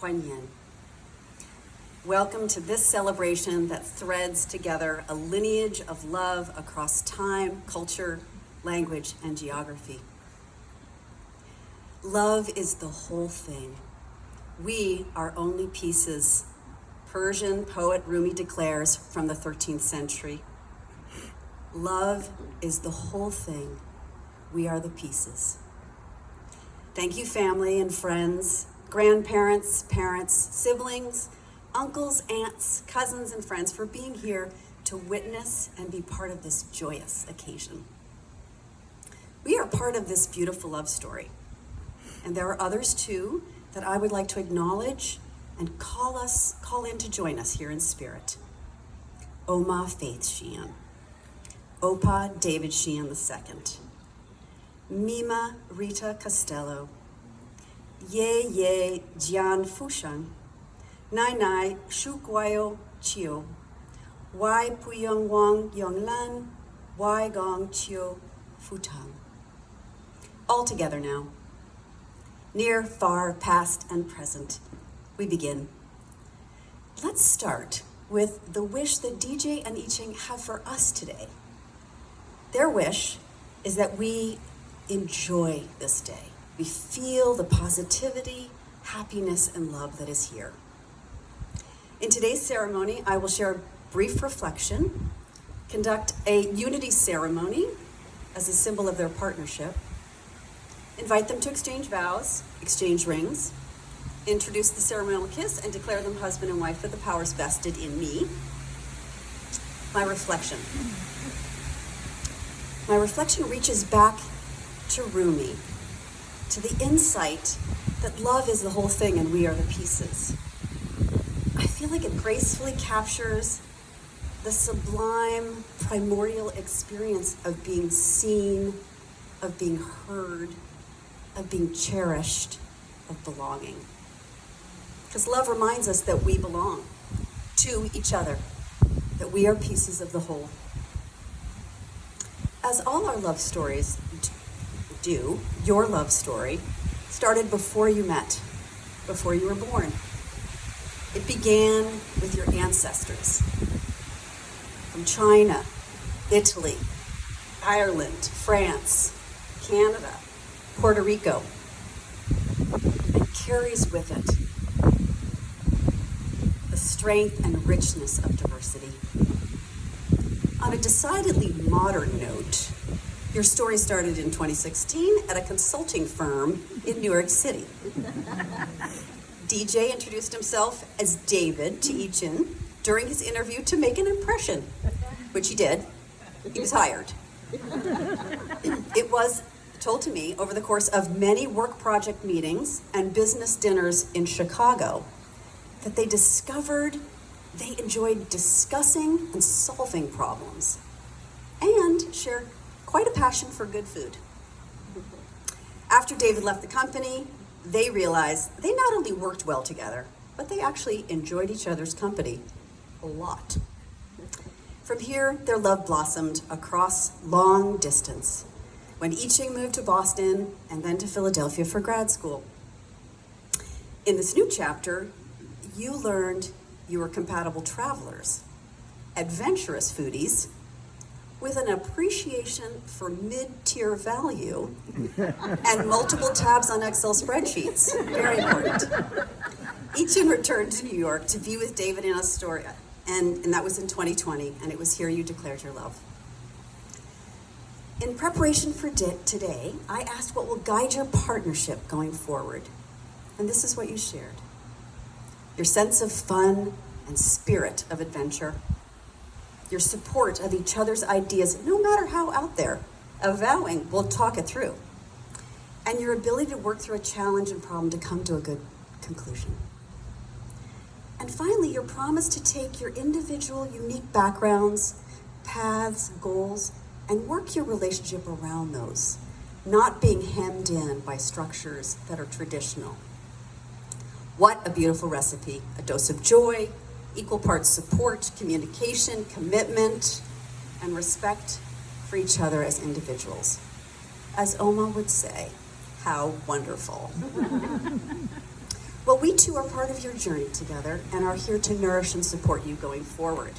Kuan Yin. Welcome to this celebration that threads together a lineage of love across time, culture, language, and geography. Love is the whole thing. We are only pieces. Persian poet Rumi declares from the 13th century. Love is the whole thing. We are the pieces. Thank you, family and friends, grandparents, parents, siblings, uncles, aunts, cousins, and friends, for being here to witness and be part of this joyous occasion. We are part of this beautiful love story, and there are others too that I would like to acknowledge and call in to join us here in spirit. Oma Faith Sheehan, Opa David Sheehan II, Mima Rita Costello, Ye Jian Fushan, Nai Nai Shukwayo Chio, Wai Puyong Wang Yonglan, Wai Gong Chio Futang. All together now. Near, far, past, and present, we begin. Let's start with the wish that DJ and Yiqin have for us today. Their wish is that we enjoy this day. We feel the positivity, happiness, and love that is here. In today's ceremony, I will share a brief reflection, conduct a unity ceremony as a symbol of their partnership, invite them to exchange vows, exchange rings, introduce the ceremonial kiss, and declare them husband and wife with the powers vested in me. My reflection. My reflection reaches back to Rumi, to the insight that love is the whole thing and we are the pieces. I feel like it gracefully captures the sublime primordial experience of being seen, of being heard, of being cherished, of belonging. Because love reminds us that we belong to each other, that we are pieces of the whole. As all our love stories do, your love story started before you met, before you were born. It began with your ancestors from China, Italy, Ireland, France, Canada, Puerto Rico, and carries with it the strength and richness of diversity. On a decidedly modern note, your story started in 2016 at a consulting firm in New York City. DJ introduced himself as David to Yiqin during his interview to make an impression, which he did. He was hired. It was told to me over the course of many work project meetings and business dinners in Chicago that they discovered they enjoyed discussing and solving problems and shared quite a passion for good food. After David left the company, they realized they not only worked well together, but they actually enjoyed each other's company a lot. From here, their love blossomed across long distance when Yiqin moved to Boston and then to Philadelphia for grad school. In this new chapter, you learned you were compatible travelers, adventurous foodies, with an appreciation for mid-tier value and multiple tabs on Excel spreadsheets. Very important. Yiqin returned to New York to be with David in Astoria, and that was in 2020, and it was here you declared your love. In preparation for today, I asked what will guide your partnership going forward, and this is what you shared. Your sense of fun and spirit of adventure, your support of each other's ideas, no matter how out there, avowing we'll talk it through, and your ability to work through a challenge and problem to come to a good conclusion. And finally, your promise to take your individual, unique backgrounds, paths, goals, and work your relationship around those, not being hemmed in by structures that are traditional. What a beautiful recipe, a dose of joy, equal parts support, communication, commitment, and respect for each other as individuals. As Oma would say, how wonderful. Well, we too are part of your journey together and are here to nourish and support you going forward.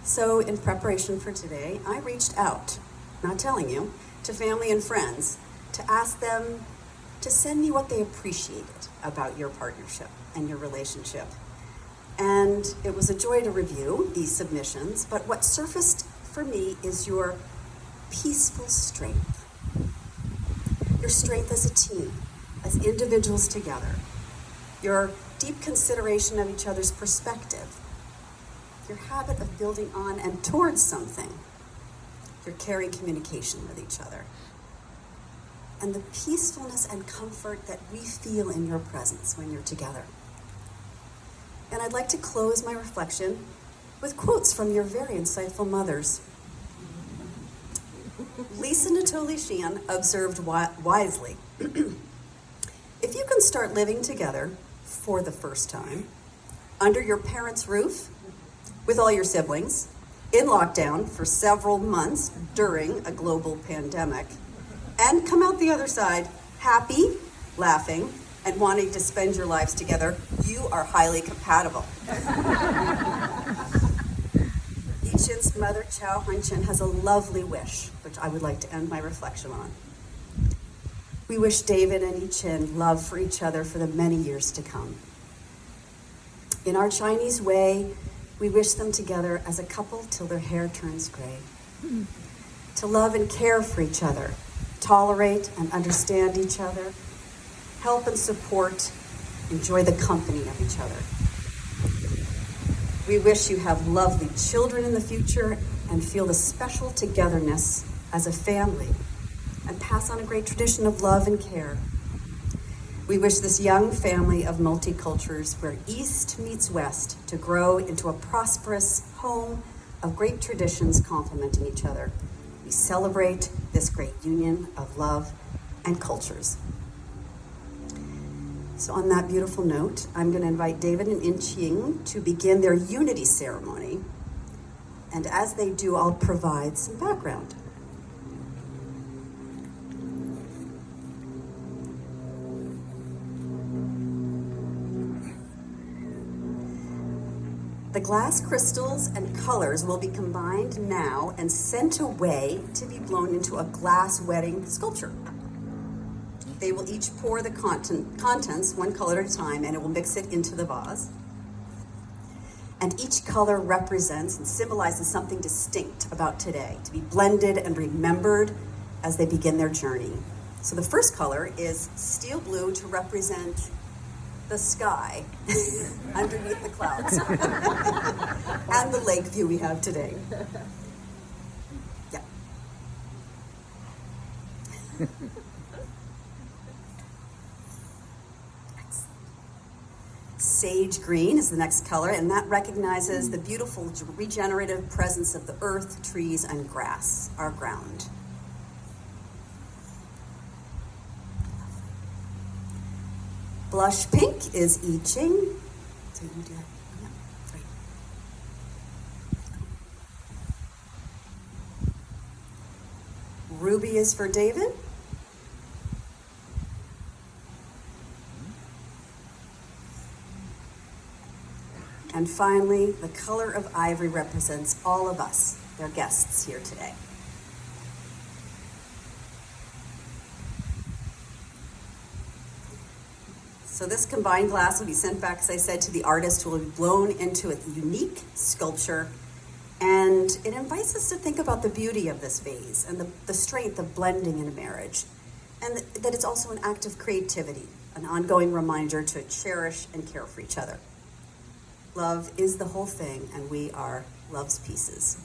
So in preparation for today, I reached out, not telling you, to family and friends to ask them to send me what they appreciated about your partnership and your relationship. And it was a joy to review these submissions, but what surfaced for me is your peaceful strength. Your strength as a team, as individuals together. Your deep consideration of each other's perspective. Your habit of building on and towards something. Your caring communication with each other. And the peacefulness and comfort that we feel in your presence when you're together. And I'd like to close my reflection with quotes from your very insightful mothers. Lisa Natoli Sheehan observed wisely, if you can start living together for the first time, under your parents' roof, with all your siblings, in lockdown for several months during a global pandemic, and come out the other side happy, laughing, and wanting to spend your lives together, you are highly compatible. Yiqin's mother, Chow Hun-Chin, has a lovely wish, which I would like to end my reflection on. We wish David and Yiqin love for each other for the many years to come. In our Chinese way, we wish them together as a couple till their hair turns gray. To love and care for each other, tolerate and understand each other, help and support, enjoy the company of each other. We wish you have lovely children in the future and feel the special togetherness as a family and pass on a great tradition of love and care. We wish this young family of multicultures where East meets West to grow into a prosperous home of great traditions complementing each other. We celebrate this great union of love and cultures. So on that beautiful note, I'm going to invite David and Yiqin to begin their unity ceremony. And as they do, I'll provide some background. The glass crystals and colors will be combined now and sent away to be blown into a glass wedding sculpture. They will each pour the contents one color at a time, and it will mix it into the vase. And each color represents and symbolizes something distinct about today, to be blended and remembered as they begin their journey. So the first color is steel blue to represent the sky underneath the clouds and the lake view we have today. Yeah. Sage green is the next color, and that recognizes the beautiful regenerative presence of the earth, trees, and grass, our ground. Blush pink is Yiqin. So you do that. Yeah, great. Ruby is for David. And finally, the color of ivory represents all of us, their guests here today. So this combined glass will be sent back, as I said, to the artist, who will be blown into a unique sculpture. And it invites us to think about the beauty of this vase and the strength of blending in a marriage. And that it's also an act of creativity, an ongoing reminder to cherish and care for each other. Love is the whole thing, and we are love's pieces.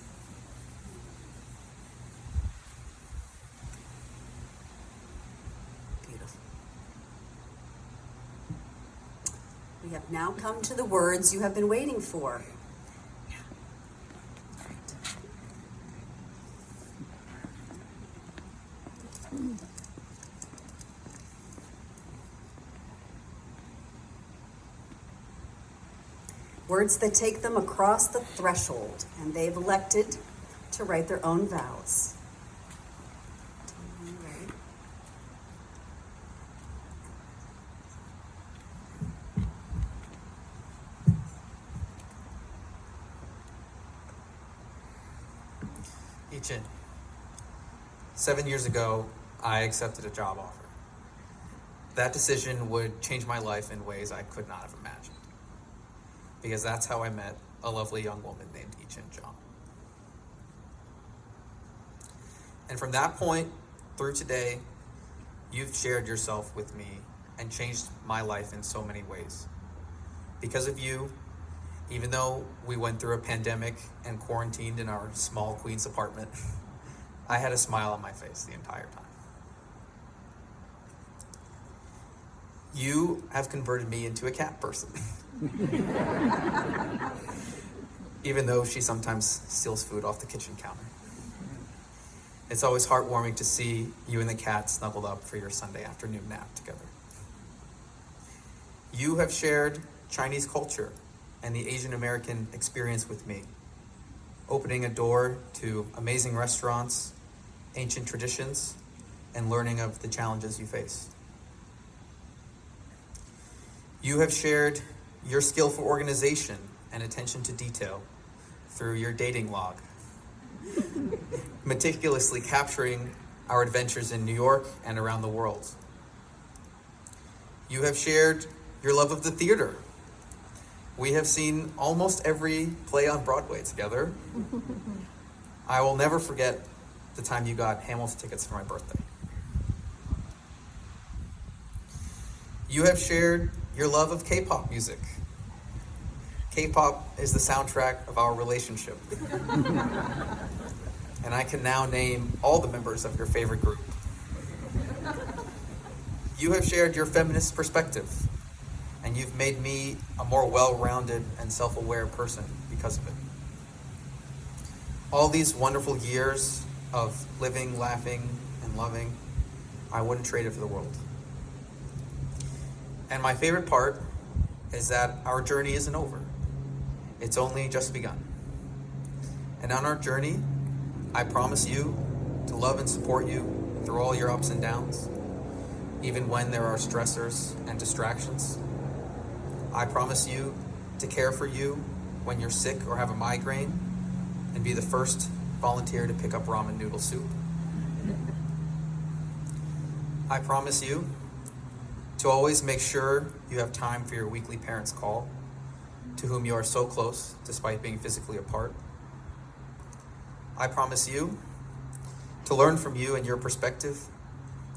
Beautiful. We have now come to the words you have been waiting for. Yeah. Great. Words that take them across the threshold, and they've elected to write their own vows. Yiqin, 7 years ago, I accepted a job offer. That decision would change my life in ways I could not have imagined, because that's how I met a lovely young woman named Yiqin Zhang. And from that point through today, you've shared yourself with me and changed my life in so many ways. Because of you, even though we went through a pandemic and quarantined in our small Queens apartment, I had a smile on my face the entire time. You have converted me into a cat person. Even though she sometimes steals food off the kitchen counter. It's always heartwarming to see you and the cat snuggled up for your Sunday afternoon nap together. You have shared Chinese culture and the Asian American experience with me, opening a door to amazing restaurants, ancient traditions, and learning of the challenges you face. You have shared your skill for organization and attention to detail through your dating log, meticulously capturing our adventures in New York and around the world. You have shared your love of the theater. We have seen almost every play on Broadway together. I will never forget the time you got Hamilton tickets for my birthday. You have shared your love of K-pop music. K-pop is the soundtrack of our relationship. And I can now name all the members of your favorite group. You have shared your feminist perspective, and you've made me a more well-rounded and self-aware person because of it. All these wonderful years of living, laughing, and loving, I wouldn't trade it for the world. And my favorite part is that our journey isn't over. It's only just begun. And on our journey, I promise you to love and support you through all your ups and downs, even when there are stressors and distractions. I promise you to care for you when you're sick or have a migraine, and be the first volunteer to pick up ramen noodle soup. I promise you to always make sure you have time for your weekly parents' call, to whom you are so close despite being physically apart. I promise you to learn from you and your perspective,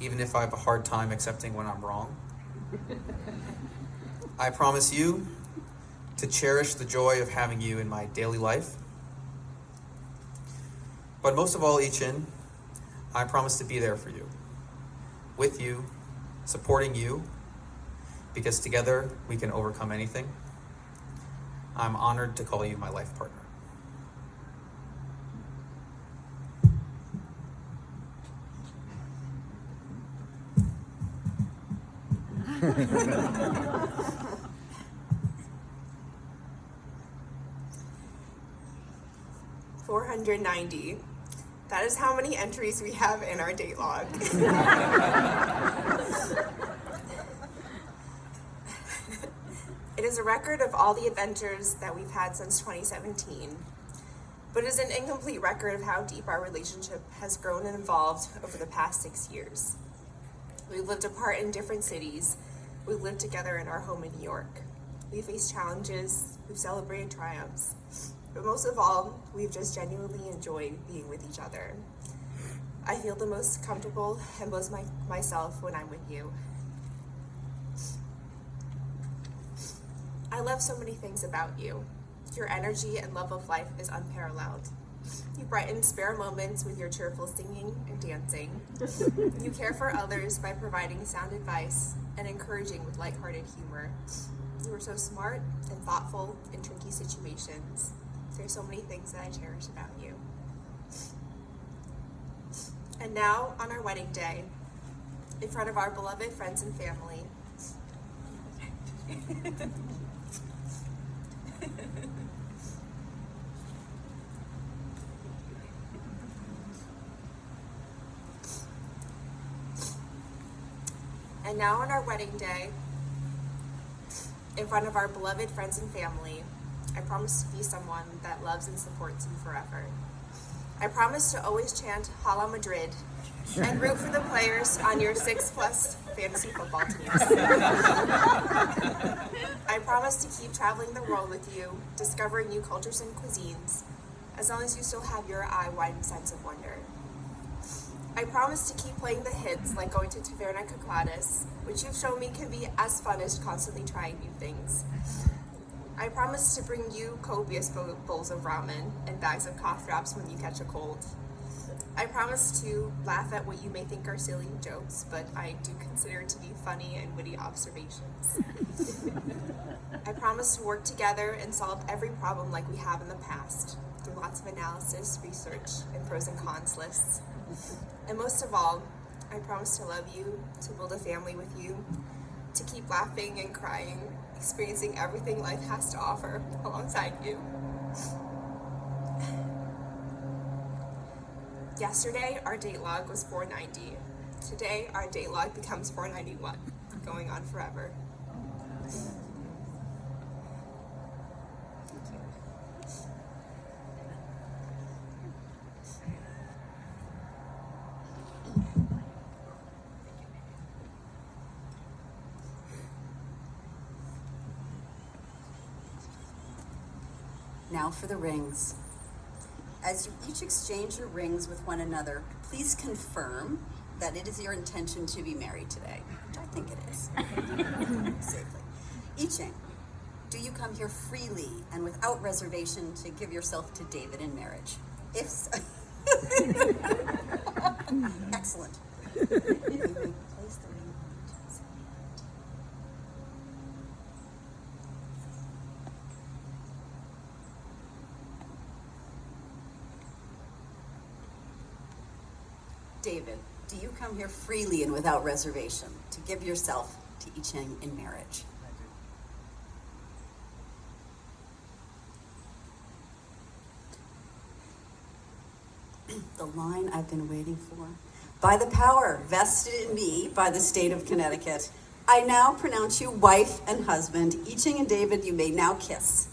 even if I have a hard time accepting when I'm wrong. I promise you to cherish the joy of having you in my daily life. But most of all, Yiqin, I promise to be there for you, with you, supporting you, because together we can overcome anything. I'm honored to call you my life partner. $490. That is how many entries we have in our date log. It is a record of all the adventures that we've had since 2017, but it is an incomplete record of how deep our relationship has grown and evolved over the past 6 years. We've lived apart in different cities. We've lived together in our home in New York. We've faced challenges. We've celebrated triumphs. But most of all, we've just genuinely enjoyed being with each other. I feel the most comfortable and most myself when I'm with you. I love so many things about you. Your energy and love of life is unparalleled. You brighten spare moments with your cheerful singing and dancing. You care for others by providing sound advice and encouraging with lighthearted humor. You are so smart and thoughtful in tricky situations. There's so many things that I cherish about you. And now, on our wedding day, in front of our beloved friends and family, and now on our wedding day, in front of our beloved friends and family, I promise to be someone that loves and supports you forever. I promise to always chant Hala Madrid and root for the players on your 6+ fantasy football teams. I promise to keep traveling the world with you, discovering new cultures and cuisines, as long as you still have your eye-widened sense of wonder. I promise to keep playing the hits like going to Taverna Cocladas, which you've shown me can be as fun as constantly trying new things. I promise to bring you copious bowls of ramen and bags of cough drops when you catch a cold. I promise to laugh at what you may think are silly jokes, but I do consider to be funny and witty observations. I promise to work together and solve every problem like we have in the past, through lots of analysis, research, and pros and cons lists. And most of all, I promise to love you, to build a family with you, to keep laughing and crying, experiencing everything life has to offer alongside you. Yesterday, our date log was 490. Today, our date log becomes 491, going on forever. Now for the rings. As you each exchange your rings with one another, please confirm that it is your intention to be married today, which I think it is. Safely. Yiqin, do you come here freely and without reservation to give yourself to David in marriage? If so, excellent. Place the ring. David, do you come here freely and without reservation to give yourself to Yiqin in marriage? The line I've been waiting for. By the power vested in me by the state of Connecticut, I now pronounce you wife and husband. Yiqin and David, you may now kiss.